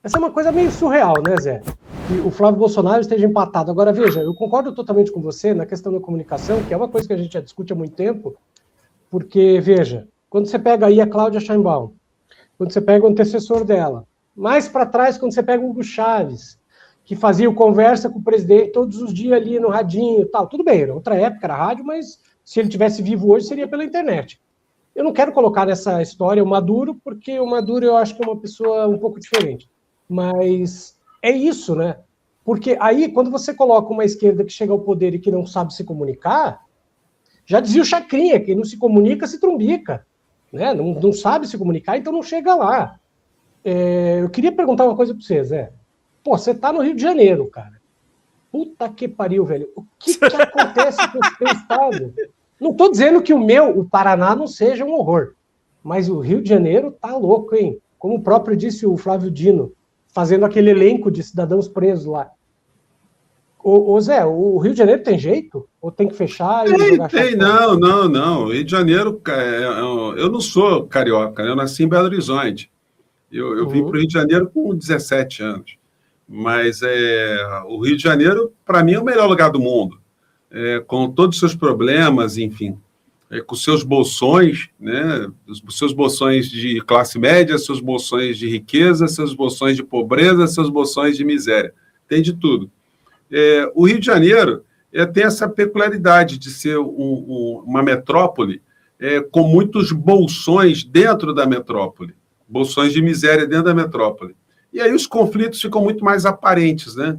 Essa é uma coisa meio surreal, né, Zé? Que o Flávio Bolsonaro esteja empatado. Agora, veja, eu concordo totalmente com você na questão da comunicação, que é uma coisa que a gente já discute há muito tempo, porque, veja, quando você pega aí a Cláudia Sheinbaum, quando você pega o antecessor dela, mais para trás, quando você pega o Hugo Chávez, que fazia conversa com o presidente todos os dias ali no radinho e tal. Tudo bem, era outra época, era rádio, mas se ele tivesse vivo hoje, seria pela internet. Eu não quero colocar nessa história o Maduro, porque o Maduro eu acho que é uma pessoa um pouco diferente. Mas é isso, né? Porque aí, quando você coloca uma esquerda que chega ao poder e que não sabe se comunicar, já dizia o Chacrinha, quem não se comunica se trumbica. Né? Não sabe se comunicar, então não chega lá. Eu queria perguntar uma coisa para você, Zé. Pô, você tá no Rio de Janeiro, cara. Puta que pariu, velho. O que acontece com o seu estado? Não estou dizendo que o Paraná, não seja um horror. Mas o Rio de Janeiro tá louco, hein? Como o próprio disse o Flávio Dino, fazendo aquele elenco de cidadãos presos lá. Ô Zé, o Rio de Janeiro tem jeito? Ou tem que fechar e jogar Tem, não. Rio de Janeiro, eu não sou carioca, né? Eu nasci em Belo Horizonte. Eu vim para o Rio de Janeiro com 17 anos. Mas o Rio de Janeiro, para mim, é o melhor lugar do mundo. Com todos os seus problemas, enfim, com seus bolsões, né? Os seus bolsões de classe média, seus bolsões de riqueza, seus bolsões de pobreza, seus bolsões de miséria. Tem de tudo. O Rio de Janeiro tem essa peculiaridade de ser uma metrópole com muitos bolsões dentro da metrópole, bolsões de miséria dentro da metrópole. E aí os conflitos ficam muito mais aparentes, né?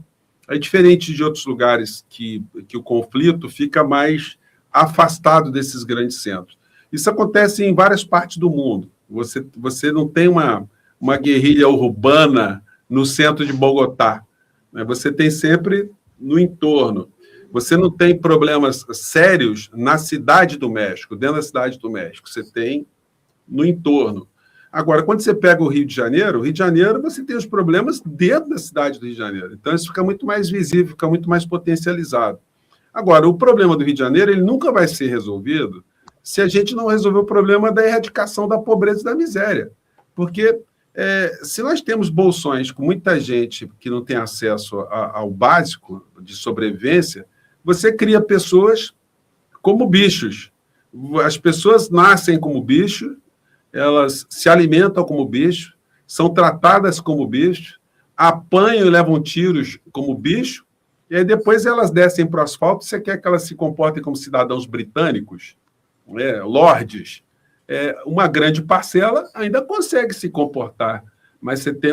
É diferente de outros lugares que o conflito fica mais afastado desses grandes centros. Isso acontece em várias partes do mundo. Você não tem uma guerrilha urbana no centro de Bogotá. Né? Você tem sempre no entorno. Você não tem problemas sérios na cidade do México, dentro da cidade do México. Você tem no entorno. Agora, quando você pega o Rio de Janeiro, você tem os problemas dentro da cidade do Rio de Janeiro. Então, isso fica muito mais visível, fica muito mais potencializado. Agora, o problema do Rio de Janeiro, ele nunca vai ser resolvido se a gente não resolver o problema da erradicação da pobreza e da miséria. Porque se nós temos bolsões com muita gente que não tem acesso ao básico de sobrevivência, você cria pessoas como bichos. As pessoas nascem como bicho, elas se alimentam como bicho, são tratadas como bicho, apanham e levam tiros como bicho, e aí depois elas descem para o asfalto. Você quer que elas se comportem como cidadãos britânicos, lordes? Uma grande parcela ainda consegue se comportar, mas você tem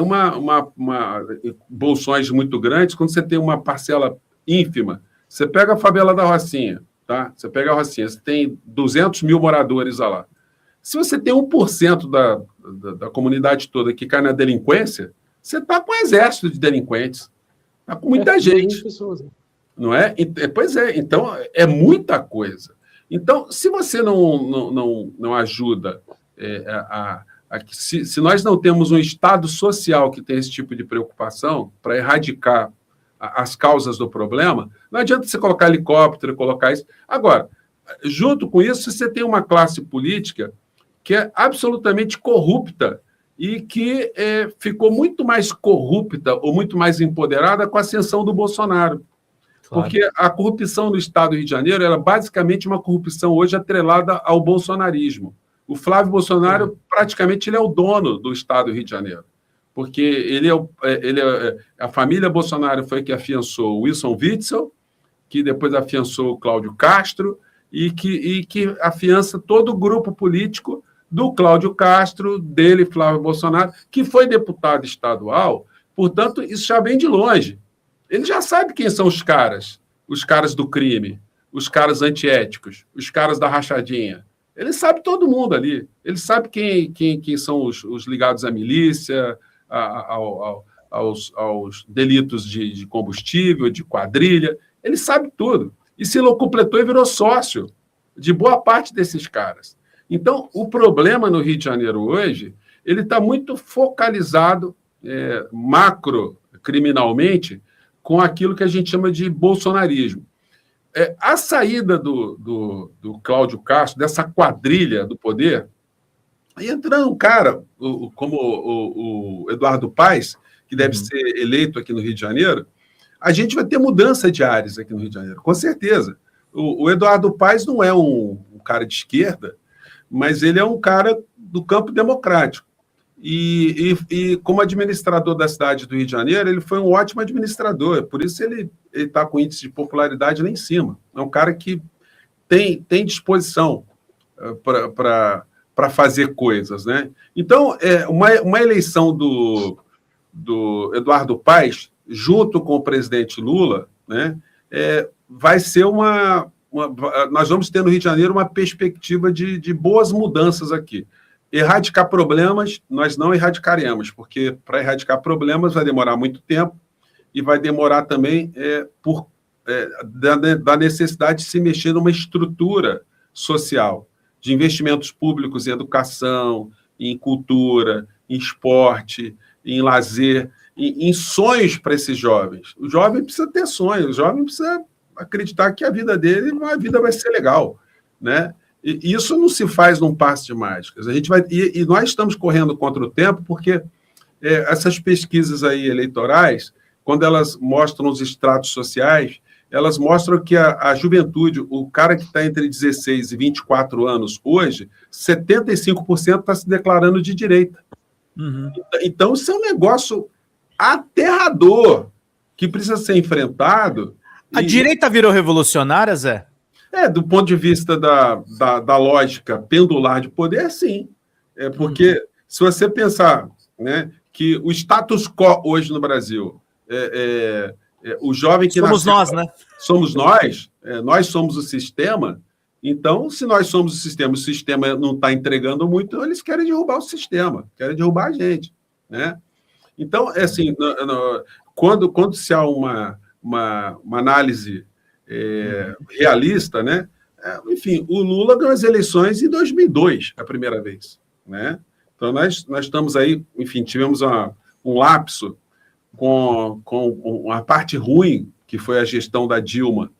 bolsões muito grandes. Quando você tem uma parcela ínfima, você pega a favela da Rocinha, tá? Você pega a Rocinha, você tem 200 mil moradores lá. Se você tem 1% da comunidade toda que cai na delinquência, você está com um exército de delinquentes, está com muita gente. Pessoas. Não é? Pois é, então é muita coisa. Então, se você não ajuda, se nós não temos um Estado social que tem esse tipo de preocupação para erradicar as causas do problema, não adianta você colocar helicóptero, colocar isso. Agora, junto com isso, você tem uma classe política que é absolutamente corrupta e que ficou muito mais corrupta ou muito mais empoderada com a ascensão do Bolsonaro. Claro. Porque a corrupção no Estado do Rio de Janeiro era basicamente uma corrupção hoje atrelada ao bolsonarismo. O Flávio Bolsonaro, praticamente, ele é o dono do Estado do Rio de Janeiro, porque a família Bolsonaro foi que afiançou o Wilson Witzel, que depois afiançou o Cláudio Castro, e que afiança todo o grupo político do Cláudio Castro, dele, Flávio Bolsonaro, que foi deputado estadual. Portanto, isso já vem de longe. Ele já sabe quem são os caras do crime, os caras antiéticos, os caras da rachadinha. Ele sabe todo mundo ali. Ele sabe quem são os ligados à milícia, aos delitos de combustível, de quadrilha. Ele sabe tudo. E se locupletou e virou sócio de boa parte desses caras. Então, o problema no Rio de Janeiro hoje, ele está muito focalizado macro-criminalmente com aquilo que a gente chama de bolsonarismo. A saída do Cláudio Castro, dessa quadrilha do poder, aí entrando um cara como o Eduardo Paes, que deve ser eleito aqui no Rio de Janeiro, a gente vai ter mudança de ares aqui no Rio de Janeiro, com certeza. O Eduardo Paes não é um cara de esquerda, mas ele é um cara do campo democrático. E como administrador da cidade do Rio de Janeiro, ele foi um ótimo administrador, por isso ele está com índice de popularidade lá em cima. É um cara que tem disposição para fazer coisas, né? Então, uma eleição do Eduardo Paes, junto com o presidente Lula, né, vai ser nós vamos ter no Rio de Janeiro uma perspectiva de boas mudanças aqui. Erradicar problemas, nós não erradicaremos, porque para erradicar problemas vai demorar muito tempo e vai demorar também da necessidade de se mexer numa estrutura social, de investimentos públicos em educação, em cultura, em esporte, em lazer, em sonhos para esses jovens. O jovem precisa ter sonhos, o jovem precisa acreditar que a vida dele, a vida vai ser legal, né? E isso não se faz num passe de mágicas. E nós estamos correndo contra o tempo porque essas pesquisas aí eleitorais, quando elas mostram os estratos sociais, elas mostram que a juventude, o cara que está entre 16 e 24 anos hoje, 75% está se declarando de direita. Então, isso é um negócio aterrador que precisa ser enfrentado. A direita virou revolucionária, Zé? Do ponto de vista da lógica pendular de poder, sim. Porque se você pensar, né, que o status quo hoje no Brasil, o jovem que somos nós, né? Somos nós somos o sistema. Então, se nós somos o sistema não está entregando muito, então eles querem derrubar o sistema, querem derrubar a gente, né? Então, assim, quando se há uma análise realista, né? Enfim, o Lula ganhou as eleições em 2002, a primeira vez, né? Então, nós estamos aí, enfim, tivemos um lapso com a parte ruim, que foi a gestão da Dilma,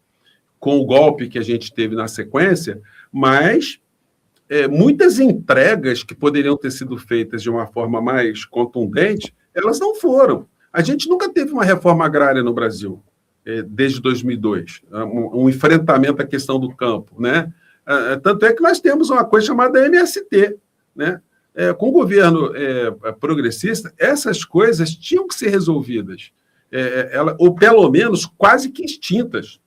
com o golpe que a gente teve na sequência, mas muitas entregas que poderiam ter sido feitas de uma forma mais contundente, elas não foram. A gente nunca teve uma reforma agrária no Brasil, desde 2002, um enfrentamento à questão do campo, né? Tanto é que nós temos uma coisa chamada MST, né? Com o governo progressista, essas coisas tinham que ser resolvidas, ou pelo menos quase que extintas,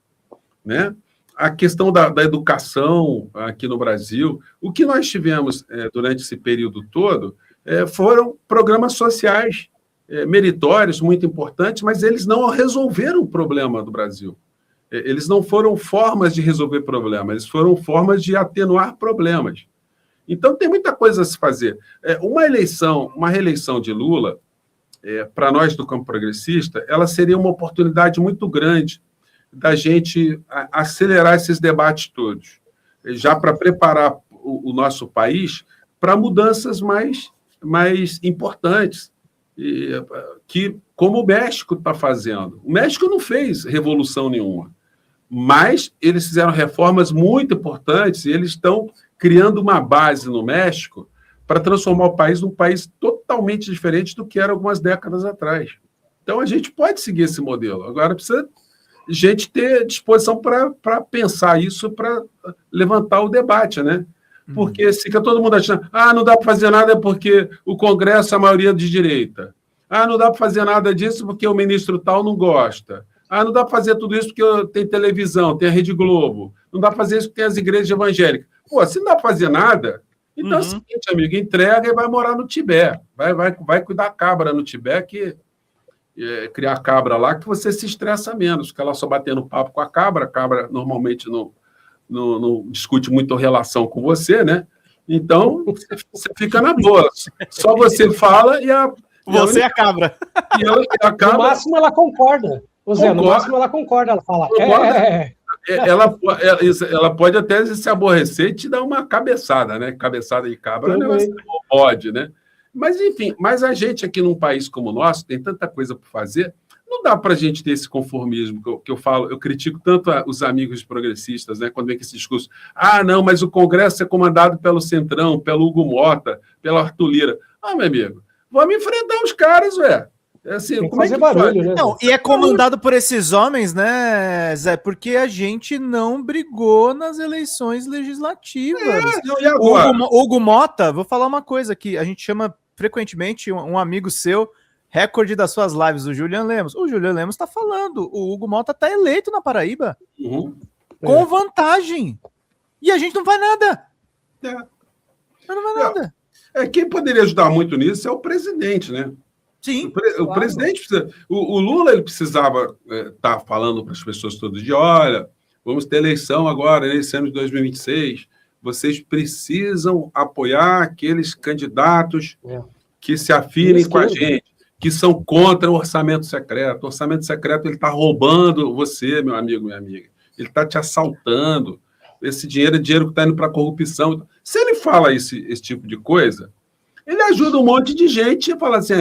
né? A questão da educação aqui no Brasil, o que nós tivemos durante esse período todo foram programas sociais meritórios, muito importantes, mas eles não resolveram o problema do Brasil. Eles não foram formas de resolver problemas, eles foram formas de atenuar problemas. Então, tem muita coisa a se fazer. Uma reeleição de Lula, para nós do campo progressista, ela seria uma oportunidade muito grande da gente acelerar esses debates todos, já para preparar o nosso país para mudanças mais importantes, que como o México está fazendo. O México não fez revolução nenhuma, mas eles fizeram reformas muito importantes e eles estão criando uma base no México para transformar o país num país totalmente diferente do que era algumas décadas atrás. Então, a gente pode seguir esse modelo. Agora, precisa gente ter disposição para pensar isso, para levantar o debate, né? Porque fica todo mundo achando, não dá para fazer nada porque o Congresso é a maioria de direita. Não dá para fazer nada disso porque o ministro tal não gosta. Não dá para fazer tudo isso porque tem televisão, tem a Rede Globo. Não dá para fazer isso porque tem as igrejas evangélicas. Pô, se não dá para fazer nada, então é o seguinte, amigo, entrega e vai morar no Tibete. Vai cuidar cabra no Tibete, criar cabra lá, que você se estressa menos. Fica lá só batendo papo com a cabra normalmente não discute muito relação com você, né? Então, você fica na boa. Só você fala e você é a cabra. E a cabra. No máximo ela concorda. Zé, no máximo ela concorda. Ela fala. Ela pode até se aborrecer e te dar uma cabeçada, né? Cabeçada de cabra, negócio pode, né? Mas, enfim, a gente aqui num país como o nosso tem tanta coisa para fazer, não dá para a gente ter esse conformismo que eu falo, eu critico tanto os amigos progressistas, né? Quando vem com esse discurso, não, mas o Congresso é comandado pelo Centrão, pelo Hugo Mota, pelo Arthur Lira. Meu amigo, vamos enfrentar os caras, ué. Assim, Tem que como é fazer que barulho, faz? né? Não, e é comandado por esses homens, né, Zé? Porque a gente não brigou nas eleições legislativas. Não, e agora? Hugo Mota, vou falar uma coisa que a gente chama frequentemente um amigo seu, recorde das suas lives, o Julian Lemos. O Julian Lemos tá falando, o Hugo Mota tá eleito na Paraíba, Uhum. com vantagem. E a gente não faz nada. É. Não faz nada. Quem poderia ajudar muito nisso é o presidente, né? Sim. O presidente precisa. O Lula ele precisava estar falando para as pessoas todo dia: olha, vamos ter eleição agora, nesse ano de 2026. Vocês precisam apoiar aqueles candidatos que se afinem com a gente, que são contra o orçamento secreto. O orçamento secreto ele está roubando você, meu amigo, minha amiga. Ele está te assaltando. Esse dinheiro é dinheiro que está indo para a corrupção. Se ele fala esse tipo de coisa, ele ajuda um monte de gente e fala assim,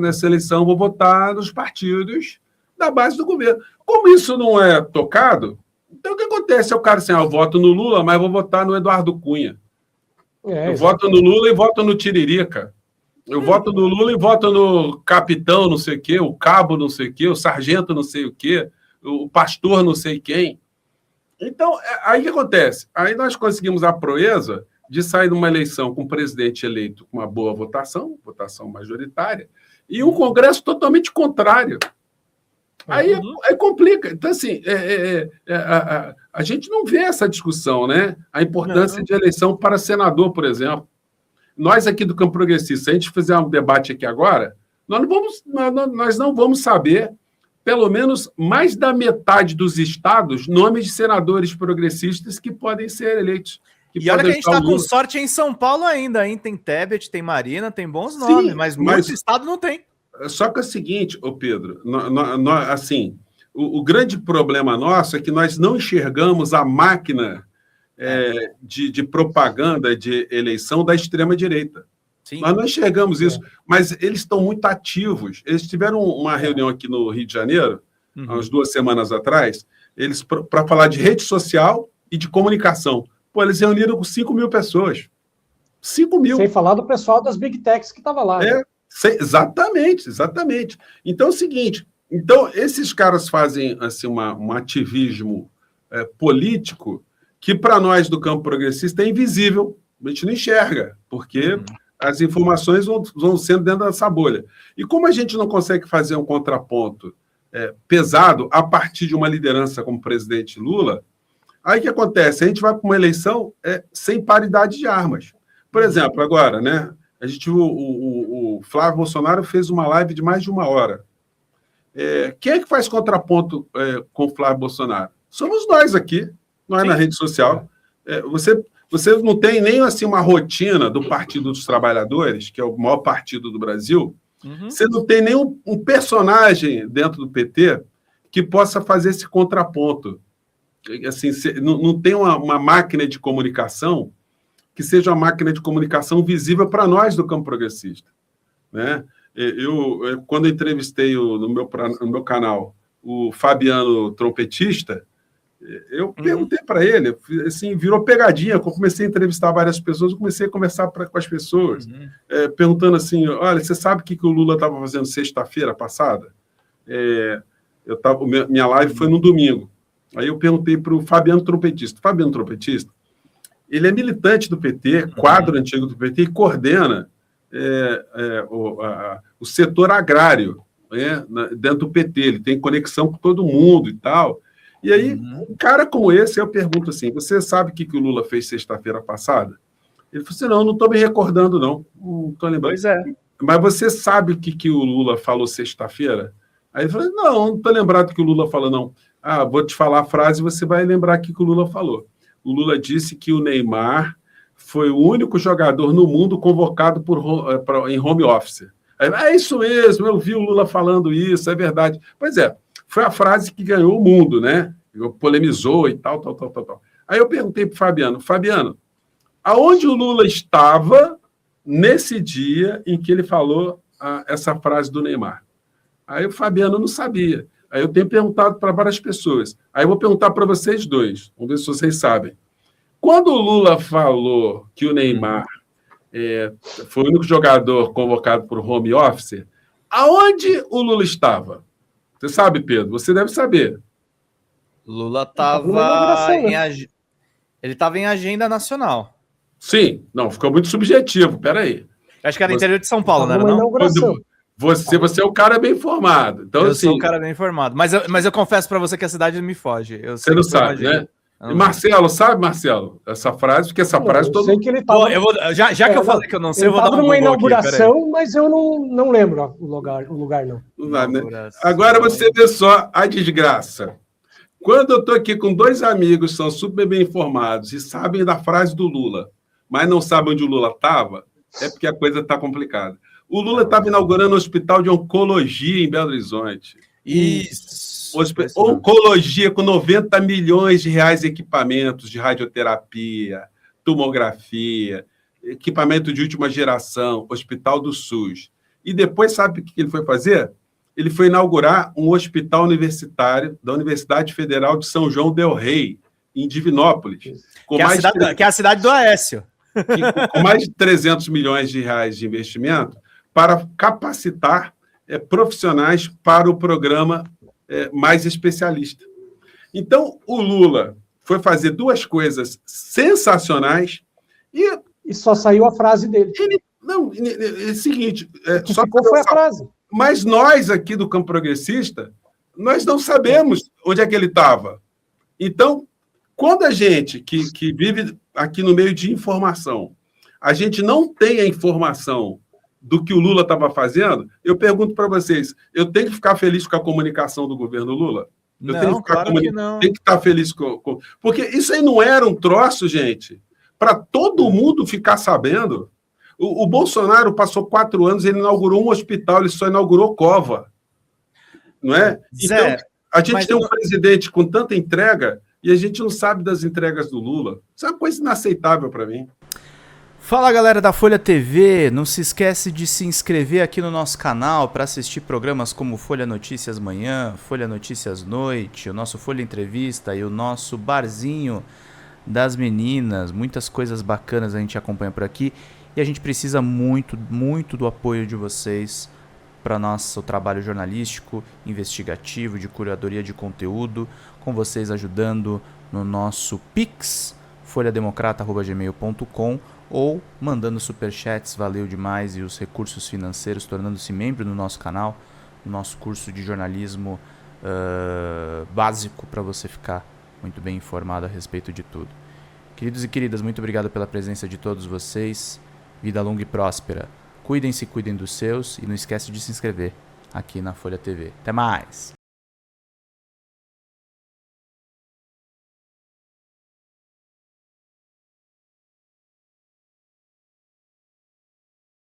nessa eleição eu vou votar nos partidos da base do governo. Como isso não é tocado, então o que acontece? É o cara assim, eu voto no Lula, mas vou votar no Eduardo Cunha. Eu voto no Lula e voto no Tiririca. Eu voto no Lula e voto no capitão não sei o quê, o cabo não sei o quê, o sargento não sei o quê, o pastor não sei quem. Então, aí o que acontece? Aí nós conseguimos a proeza de sair de uma eleição com um presidente eleito com uma boa votação majoritária, e um Congresso totalmente contrário. Aí complica. Então, assim, a gente não vê essa discussão, né? A importância de eleição para senador, por exemplo. Nós aqui do Campo Progressista, se a gente fizer um debate aqui agora, nós não vamos saber, pelo menos mais da metade dos estados, nomes de senadores progressistas que podem ser eleitos. E olha que a gente está com sorte em São Paulo ainda, hein? Tem Tebet, tem Marina, tem bons nomes, mas muito estado não tem. Só que é o seguinte, Pedro, assim, o grande problema nosso é que nós não enxergamos a máquina de propaganda de eleição da extrema-direita. Nós não enxergamos isso, mas eles estão muito ativos. Eles tiveram uma reunião aqui no Rio de Janeiro, há umas 2 semanas atrás, para falar de rede social e de comunicação. Pô, eles reuniram com 5 mil pessoas. 5 mil. Sem falar do pessoal das Big Techs que estava lá. Exatamente. Então é o seguinte, esses caras fazem assim, um ativismo político que, para nós do campo progressista, é invisível. A gente não enxerga, porque as informações vão sendo dentro dessa bolha. E como a gente não consegue fazer um contraponto pesado a partir de uma liderança como o presidente Lula, aí o que acontece? A gente vai para uma eleição sem paridade de armas. Por exemplo, agora, né? O Flávio Bolsonaro fez uma live de mais de 1 hora. Quem é que faz contraponto com o Flávio Bolsonaro? Somos nós aqui, nós na rede social. Você não tem nem assim, uma rotina do Partido dos Trabalhadores, que é o maior partido do Brasil. Você não tem nenhum personagem dentro do PT que possa fazer esse contraponto. Assim, não tem uma máquina de comunicação que seja uma máquina de comunicação visível para nós do campo progressista. Né? Quando eu entrevistei no meu canal o Fabiano trompetista, eu perguntei para ele, assim, virou pegadinha, quando eu comecei a entrevistar várias pessoas, eu comecei a conversar com as pessoas, perguntando assim, olha, você sabe o que o Lula estava fazendo sexta-feira passada? Minha live foi no domingo. Aí eu perguntei para o Fabiano trompetista. Fabiano trompetista, ele é militante do PT, quadro antigo do PT, e coordena o setor agrário dentro do PT. Ele tem conexão com todo mundo e tal. E aí, um cara como esse, eu pergunto assim, você sabe o que o Lula fez sexta-feira passada? Ele falou assim, não estou me recordando, não estou lembrando. Pois é. Mas você sabe o que o Lula falou sexta-feira? Aí ele falou, não estou lembrado do que o Lula falou, não. Vou te falar a frase e você vai lembrar o que o Lula falou. O Lula disse que o Neymar foi o único jogador no mundo convocado em home office. Aí, é isso mesmo, eu vi o Lula falando isso, é verdade. Pois é, foi a frase que ganhou o mundo, né? Polemizou e tal. Aí eu perguntei para o Fabiano, aonde o Lula estava nesse dia em que ele falou essa frase do Neymar? Aí o Fabiano não sabia. Aí eu tenho perguntado para várias pessoas. Aí eu vou perguntar para vocês dois. Vamos ver se vocês sabem. Quando o Lula falou que o Neymar foi o único jogador convocado por home office, Aonde o Lula estava? Você sabe, Pedro? Você deve saber. Lula ele estava em agenda nacional. Sim, não, ficou muito subjetivo, peraí. Acho que era interior de São Paulo, não era Uma não? inauguração. Você é um cara bem informado. Então, Eu assim, sou um cara bem informado. Mas eu confesso para você que a cidade me foge. Você não sabe, né? E Marcelo, sabe, Marcelo, essa frase? Porque essa frase Eu sei que ele estava... Já que eu falei que eu não sei, eu vou dar um numa Google inauguração, aqui, mas eu não lembro o lugar não. Né? Agora você vê só a desgraça. Quando eu estou aqui com 2 amigos que são super bem informados e sabem da frase do Lula, mas não sabem onde o Lula estava, é porque a coisa está complicada. O Lula estava inaugurando um hospital de oncologia em Belo Horizonte. Isso. Oncologia com 90 milhões de reais em equipamentos de radioterapia, tomografia, equipamento de última geração, hospital do SUS. E depois, sabe o que ele foi fazer? Ele foi inaugurar um hospital universitário da Universidade Federal de São João del Rei, em Divinópolis. Que é a cidade do Aécio. Com mais de 300 milhões de reais de investimento para capacitar profissionais para o programa mais especialista. Então, o Lula foi fazer 2 coisas sensacionais e só saiu a frase dele. É o seguinte... só ficou foi a frase. Mas nós, aqui do campo progressista, nós não sabemos onde é que ele estava. Então, quando a gente, que vive aqui no meio de informação, a gente não tem a informação do que o Lula estava fazendo, eu pergunto para vocês, eu tenho que ficar feliz com a comunicação do governo Lula? Não, claro que não. Tem que estar feliz com... Porque isso aí não era um troço, gente, para todo mundo ficar sabendo. O Bolsonaro passou 4 anos, ele inaugurou um hospital, ele só inaugurou cova. Não é? Então, a gente tem um presidente com tanta entrega e a gente não sabe das entregas do Lula. Isso é uma coisa inaceitável para mim. Fala, galera da Folha TV, não se esquece de se inscrever aqui no nosso canal para assistir programas como Folha Notícias Manhã, Folha Notícias Noite, o nosso Folha Entrevista e o nosso Barzinho das Meninas. Muitas coisas bacanas a gente acompanha por aqui e a gente precisa muito, muito do apoio de vocês para nosso trabalho jornalístico, investigativo, de curadoria de conteúdo, com vocês ajudando no nosso Pix, folhademocrata@gmail.com, ou mandando superchats, valeu demais, e os recursos financeiros, tornando-se membro do nosso canal, no nosso curso de jornalismo básico, para você ficar muito bem informado a respeito de tudo. Queridos e queridas, muito obrigado pela presença de todos vocês, vida longa e próspera. Cuidem-se, cuidem dos seus, e não esquece de se inscrever aqui na Folha TV. Até mais!